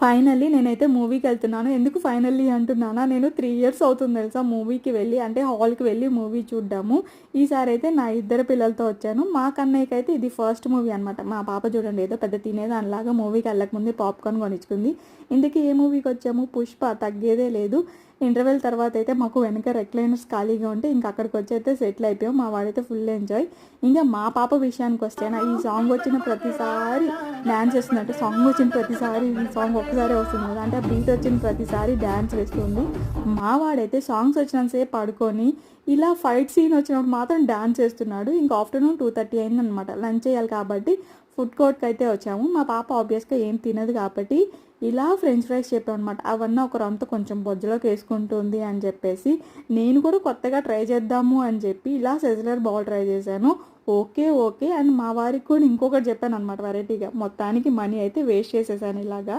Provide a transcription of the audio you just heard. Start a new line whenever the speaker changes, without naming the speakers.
Finally నేనైతే మూవీకెళ్తున్నాను. ఎందుకు finally అంటున్నానా, నేను 3 ఇయర్స్ అవుతుంది తెలుసా మూవీకి వెళ్ళి. అంటే హాల్‌కి వెళ్ళి మూవీ చూడ్డాము. ఈసారైతే నా ఇద్దరు పిల్లలతో వచ్చాను. మా కన్నయ్యకైతే ఇది ఫస్ట్ మూవీ అనమాట. మా పాప చూడండి ఏదో పెద్ద తినేదానిలాగా మూవీకెళ్ళకముందే పాప్‌కార్న్ కొనిచ్చుకుంది. ఇంతకీ ఏ మూవీకొచ్చాము? 'పుష్ప' తగ్గేదే లేదు. ఇంటర్వెల్ తర్వాత అయితే మాకు వెనక రెక్లైనర్స్ ఖాళీగా ఉంటే ఇంక అక్కడికొచ్చి అయితే సెటిల్ అయిపోయాం. మా వాడైతే ఫుల్ ఎంజాయ్. ఇంకా మా పాప విషయానికొస్తేనా ఈ సాంగ్ వచ్చిన ప్రతిసారి డాన్స్ చేస్తుంది. అంటే సాంగ్ వచ్చిన ప్రతిసారి ఈ సాంగ్ ఒక్కసారే వస్తుంది కదా, అంటే ఆ బీట్ వచ్చిన ప్రతిసారి డాన్స్ వేస్తుంది. మా వాడైతే సాంగ్స్ వచ్చినంత సేపు పడుకొని ఇలా ఫైట్ సీన్ వచ్చినప్పుడు మాత్రం డాన్స్ చేస్తున్నాడు. ఇంకా ఆఫ్టర్నూన్ 2:30 అయిందనమాట. లంచ్ చేయాలి కాబట్టి ఫుడ్ కోర్ట్కి అయితే వచ్చాము. మా పాప ఆబ్వియస్గా ఏం తినదు కాబట్టి ఇలా ఫ్రెంచ్ ఫ్రైస్ చెప్పామన్నమాట. అవన్నీ ఒక రొంత కొంచెం బొజ్జలోకి వేసుకుంటుంది అని చెప్పేసి నేను కూడా కొత్తగా ట్రై చేద్దాము అని చెప్పి ఇలా సెజ్లర్ బౌల్ ట్రై చేశాను. ఓకే ఓకే అండ్ మా వారికి కూడా ఇంకొకటి చెప్పాను అనమాట వెరైటీగా. మొత్తానికి మనీ అయితే వేస్ట్ చేసేసాను ఇలాగా.